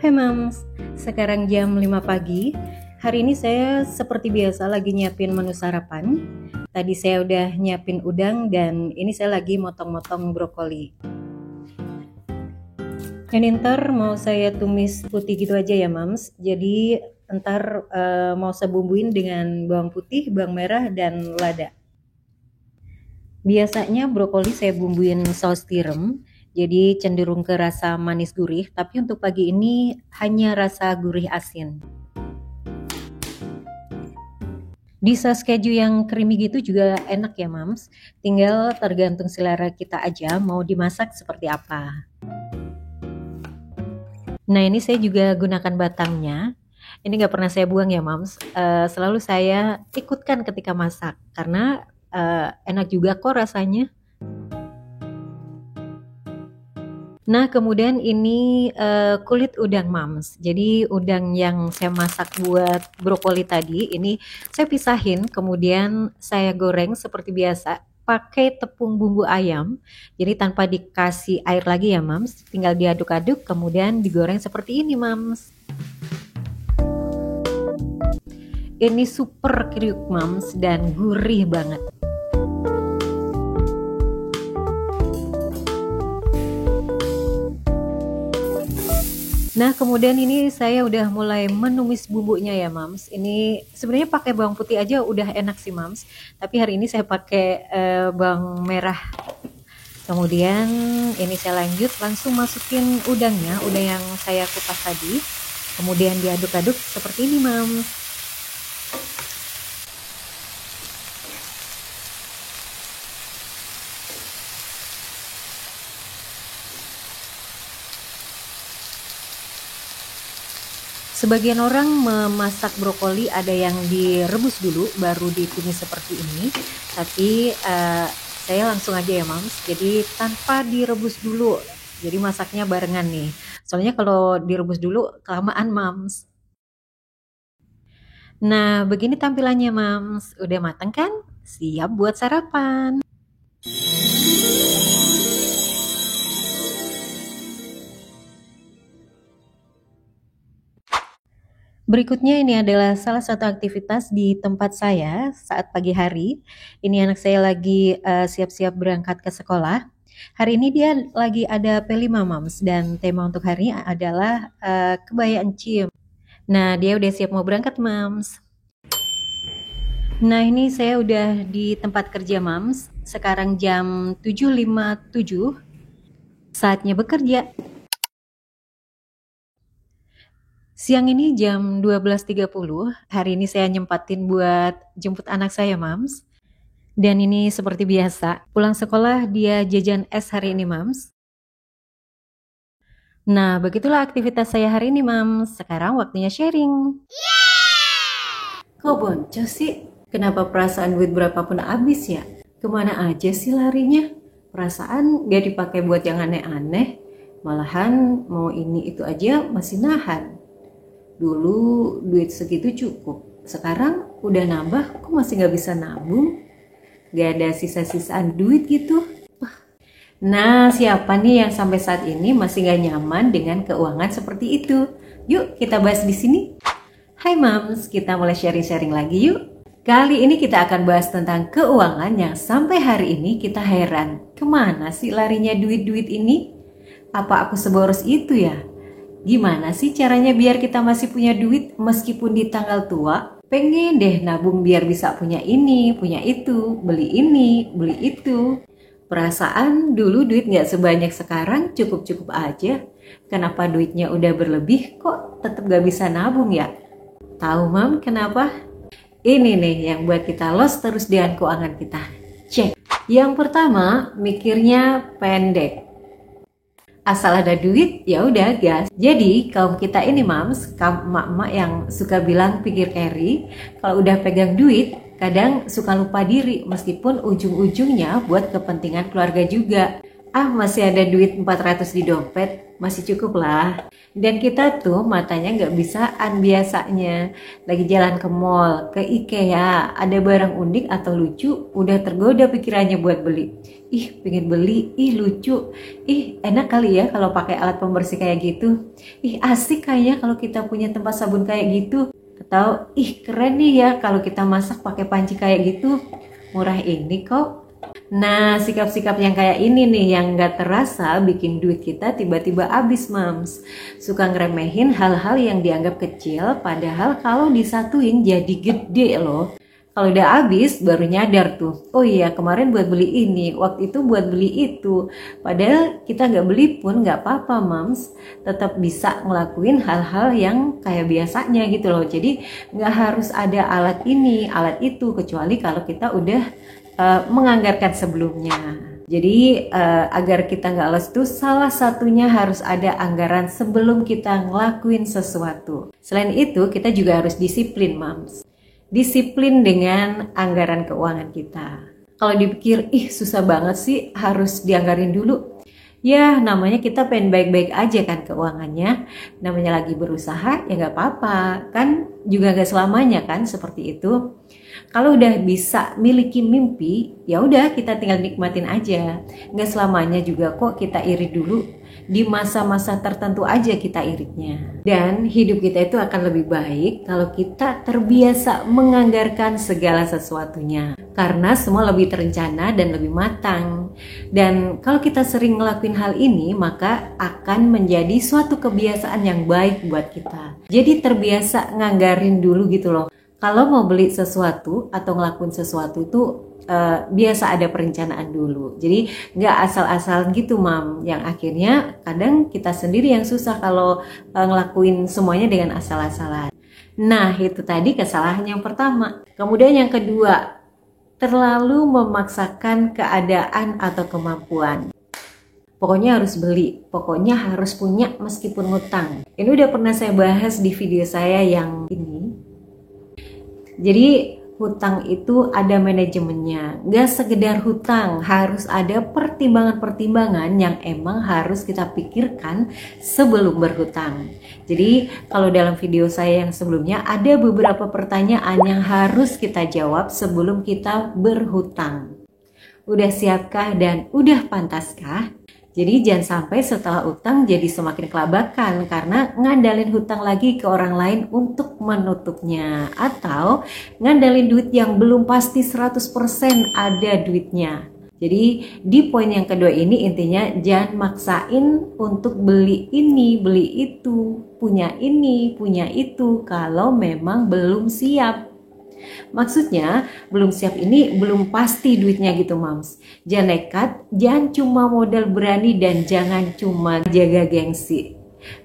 Hai Mams, sekarang jam 5 pagi. Hari ini saya seperti biasa lagi nyiapin menu sarapan. Tadi saya udah nyiapin udang dan ini saya lagi motong-motong brokoli. Ini ntar mau saya tumis putih gitu aja ya Mams. Jadi ntar mau saya bumbuin dengan bawang putih, bawang merah, dan lada. Biasanya brokoli saya bumbuin saus tiram, jadi cenderung ke rasa manis gurih, tapi untuk pagi ini hanya rasa gurih asin. Di saus keju yang creamy gitu juga enak ya Mams, tinggal tergantung selera kita aja mau dimasak seperti apa. Nah ini saya juga gunakan batangnya, ini nggak pernah saya buang ya Mams, selalu saya ikutkan ketika masak, karena enak juga kok rasanya. Nah kemudian ini kulit udang Mams, jadi udang yang saya masak buat brokoli tadi ini saya pisahin, kemudian saya goreng seperti biasa pakai tepung bumbu ayam, jadi tanpa dikasih air lagi ya Mams, tinggal diaduk-aduk kemudian digoreng seperti ini Mams. Ini super kriuk Mams dan gurih banget. Nah kemudian ini saya udah mulai menumis bumbunya ya Mams. Ini sebenarnya pakai bawang putih aja udah enak sih Mams, tapi hari ini saya pakai bawang merah. Kemudian ini saya lanjut langsung masukin udangnya, udang yang saya kupas tadi. Kemudian diaduk-aduk seperti ini Mams. Sebagian orang memasak brokoli ada yang direbus dulu baru ditumis seperti ini, tapi saya langsung aja ya Mams, jadi tanpa direbus dulu, jadi masaknya barengan nih, soalnya kalau direbus dulu kelamaan Mams. Nah begini tampilannya Mams, udah matang kan? Siap buat sarapan. Berikutnya ini adalah salah satu aktivitas di tempat saya saat pagi hari. Ini anak saya lagi siap-siap berangkat ke sekolah. Hari ini dia lagi ada P5 Mams dan tema untuk hari ini adalah kebaya encim. Nah dia udah siap mau berangkat Mams. Nah ini saya udah di tempat kerja Mams. Sekarang jam 7.57. Saatnya bekerja. Siang ini jam 12.30, hari ini saya nyempatin buat jemput anak saya Mams. Dan ini seperti biasa, pulang sekolah dia jajan es hari ini Mams. Nah begitulah aktivitas saya hari ini Mams, sekarang waktunya sharing. Kok boncos sih? Kenapa perasaan duit berapapun habis ya? Kemana aja sih larinya? Perasaan gak dipakai buat yang aneh-aneh, malahan mau ini itu aja masih nahan. Dulu duit segitu cukup, sekarang udah nambah kok masih gak bisa nabung, gak ada sisa-sisaan duit gitu. Nah siapa nih yang sampai saat ini masih gak nyaman dengan keuangan seperti itu? Yuk kita bahas di sini. Hai Mams, kita mulai sharing-sharing lagi yuk. Kali ini kita akan bahas tentang keuangan yang sampai hari ini kita heran, kemana sih larinya duit-duit ini? Apa aku seboros itu ya? Gimana sih caranya biar kita masih punya duit meskipun di tanggal tua? Pengen deh nabung biar bisa punya ini, punya itu, beli ini, beli itu. Perasaan dulu duit gak sebanyak sekarang, cukup-cukup aja. Kenapa duitnya udah berlebih kok tetap gak bisa nabung ya? Tahu Mam kenapa? Ini nih yang buat kita lost terus dengan keuangan kita. Cek. Yang pertama, mikirnya pendek. Asal ada duit, ya udah gas. Jadi kaum kita ini Mams, kaum emak-emak yang suka bilang pikir carry, kalau udah pegang duit, kadang suka lupa diri meskipun ujung-ujungnya buat kepentingan keluarga juga. Ah masih ada duit 400 di dompet, Masih cukup lah. Dan kita tuh matanya nggak bisaan biasanya. Lagi jalan ke mall, ke IKEA, ada barang unik atau lucu, udah tergoda pikirannya buat beli. Ih, pengen beli, ih lucu, ih enak kali ya kalau pakai alat pembersih kayak gitu. Ih asik kayaknya kalau kita punya tempat sabun kayak gitu. Atau ih keren nih ya kalau kita masak pakai panci kayak gitu. Murah ini kok. Nah, sikap-sikap yang kayak ini nih yang nggak terasa bikin duit kita tiba-tiba habis, Mams. Suka ngeremehin hal-hal yang dianggap kecil, padahal kalau disatuin jadi gede loh. Kalau udah habis baru nyadar tuh, oh iya kemarin buat beli ini, waktu itu buat beli itu. Padahal kita nggak beli pun nggak apa-apa, Mams. Tetap bisa ngelakuin hal-hal yang kayak biasanya gitu loh. Jadi nggak harus ada alat ini, alat itu, kecuali kalau kita udah menganggarkan sebelumnya. Jadi agar kita nggak les tuh salah satunya harus ada anggaran sebelum kita ngelakuin sesuatu. Selain itu kita juga harus disiplin, Mams. Disiplin dengan anggaran keuangan kita. Kalau dipikir, ih susah banget sih harus dianggarin dulu. Ya namanya kita pengen baik-baik aja kan keuangannya. Namanya lagi berusaha ya nggak apa-apa. Kan juga nggak selamanya kan seperti itu. Kalau udah bisa miliki mimpi, ya udah kita tinggal nikmatin aja. Nggak selamanya juga kok kita iri dulu. Di masa-masa tertentu aja kita iritnya. Dan hidup kita itu akan lebih baik kalau kita terbiasa menganggarkan segala sesuatunya. Karena semua lebih terencana dan lebih matang. Dan kalau kita sering ngelakuin hal ini, maka akan menjadi suatu kebiasaan yang baik buat kita. Jadi terbiasa nganggarin dulu gitu loh. Kalau mau beli sesuatu atau ngelakuin sesuatu itu biasa ada perencanaan dulu. Jadi nggak asal-asal gitu, Mam. Yang akhirnya kadang kita sendiri yang susah kalau ngelakuin semuanya dengan asal-asalan. Nah, itu tadi kesalahan yang pertama. Kemudian yang kedua, terlalu memaksakan keadaan atau kemampuan. Pokoknya harus beli, pokoknya harus punya meskipun ngutang. Ini udah pernah saya bahas di video saya yang ini. Jadi hutang itu ada manajemennya, gak sekedar hutang, harus ada pertimbangan-pertimbangan yang emang harus kita pikirkan sebelum berhutang. Jadi kalau dalam video saya yang sebelumnya ada beberapa pertanyaan yang harus kita jawab sebelum kita berhutang. Udah siapkah dan udah pantaskah? Jadi jangan sampai setelah utang jadi semakin kelabakan karena ngandalin hutang lagi ke orang lain untuk menutupnya. Atau ngandalin duit yang belum pasti 100% ada duitnya. Jadi di poin yang kedua ini intinya jangan maksain untuk beli ini, beli itu, punya ini, punya itu kalau memang belum siap. Maksudnya belum siap ini belum pasti duitnya gitu, Mams. Jangan nekat, jangan cuma modal berani dan jangan cuma jaga gengsi.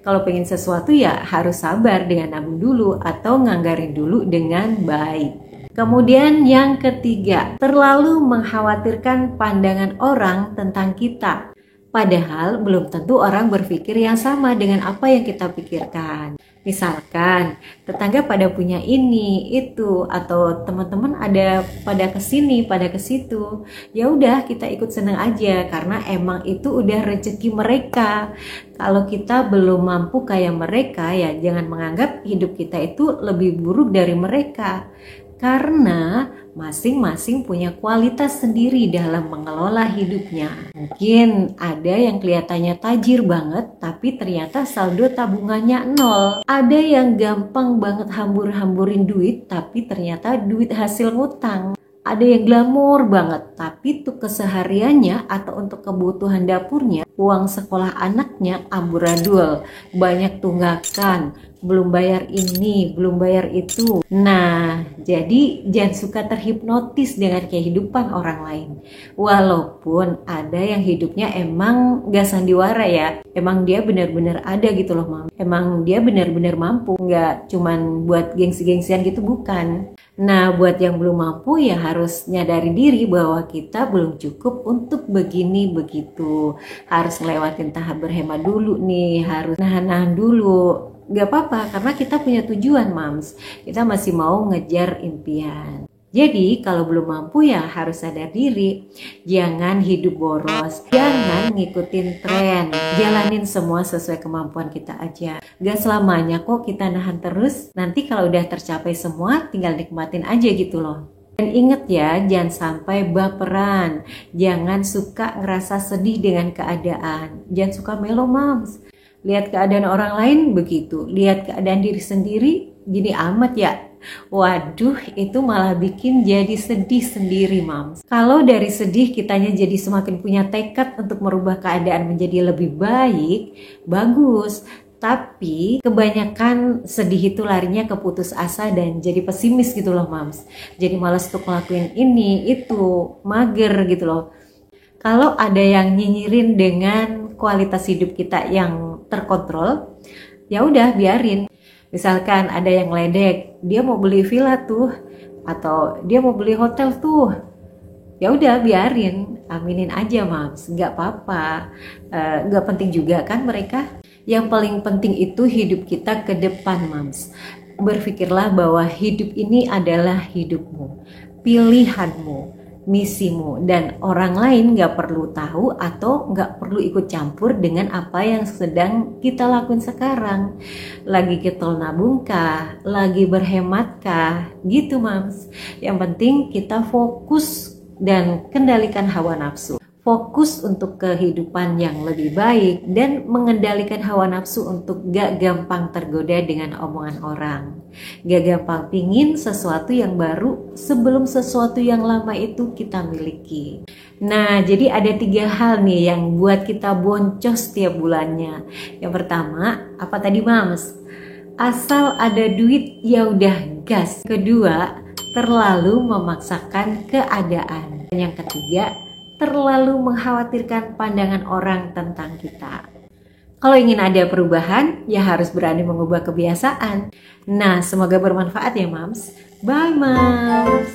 Kalau pengen sesuatu ya harus sabar dengan nabung dulu atau nganggarin dulu dengan baik. Kemudian yang ketiga, terlalu mengkhawatirkan pandangan orang tentang kita. Padahal belum tentu orang berpikir yang sama dengan apa yang kita pikirkan. Misalkan tetangga pada punya ini, itu, atau teman-teman ada pada kesini, pada kesitu. Ya udah kita ikut senang aja karena emang itu udah rezeki mereka. Kalau kita belum mampu kayak mereka ya jangan menganggap hidup kita itu lebih buruk dari mereka. Karena masing-masing punya kualitas sendiri dalam mengelola hidupnya. Mungkin ada yang kelihatannya tajir banget tapi ternyata saldo tabungannya nol. Ada yang gampang banget hambur-hamburin duit tapi ternyata duit hasil ngutang. Ada yang glamor banget tapi tuh kesehariannya atau untuk kebutuhan dapurnya, uang sekolah anaknya amburadul, banyak tunggakan, belum bayar ini, belum bayar itu. Nah, jadi jangan suka terhipnotis dengan kehidupan orang lain. Walaupun ada yang hidupnya emang gak sandiwara ya, emang dia benar-benar ada gitu loh, Mam. Emang dia benar-benar mampu, gak cuman buat gengsi-gengsian gitu, bukan. Nah, buat yang belum mampu ya harus nyadari diri bahwa kita belum cukup untuk begini begitu. Harus ngelewatin tahap berhemat dulu nih, harus nahan-nahan dulu. Gak apa-apa karena kita punya tujuan, Mams. Kita masih mau ngejar impian. Jadi kalau belum mampu ya harus sadar diri. Jangan hidup boros, jangan ngikutin tren. Jalanin semua sesuai kemampuan kita aja. Gak selamanya kok kita nahan terus. Nanti kalau udah tercapai semua tinggal nikmatin aja gitu loh. Dan inget ya, jangan sampai baperan. Jangan suka ngerasa sedih dengan keadaan. Jangan suka melo mams. Lihat keadaan orang lain begitu. Lihat keadaan diri sendiri gini amat ya. Waduh, itu malah bikin jadi sedih sendiri, Mams. Kalau dari sedih kitanya jadi semakin punya tekad untuk merubah keadaan menjadi lebih baik, bagus. Tapi kebanyakan sedih itu larinya ke putus asa dan jadi pesimis gitu loh, Mams. Jadi malas untuk ngelakuin ini, itu, mager gitu loh. Kalau ada yang nyinyirin dengan kualitas hidup kita yang terkontrol, ya udah biarin. Misalkan ada yang ledek, dia mau beli villa tuh, atau dia mau beli hotel tuh, ya udah biarin, aminin aja mams, nggak apa-apa, nggak penting juga kan mereka. Yang paling penting itu hidup kita ke depan mams. Berpikirlah bahwa hidup ini adalah hidupmu, pilihanmu, misimu, dan orang lain gak perlu tahu atau gak perlu ikut campur dengan apa yang sedang kita lakuin sekarang. Lagi getol nabungkah, lagi berhematkah, gitu mams. Yang penting kita fokus dan kendalikan hawa nafsu. Fokus untuk kehidupan yang lebih baik dan mengendalikan hawa nafsu untuk gak gampang tergoda dengan omongan orang. Gak gampang pingin sesuatu yang baru sebelum sesuatu yang lama itu kita miliki. Nah, jadi ada 3 hal nih yang buat kita boncos setiap bulannya. Yang pertama, apa tadi mams? Asal ada duit ya udah gas. Kedua, terlalu memaksakan keadaan. Dan yang ketiga, terlalu mengkhawatirkan pandangan orang tentang kita. Kalau ingin ada perubahan, ya harus berani mengubah kebiasaan. Nah, semoga bermanfaat ya, Mams. Bye, Mams.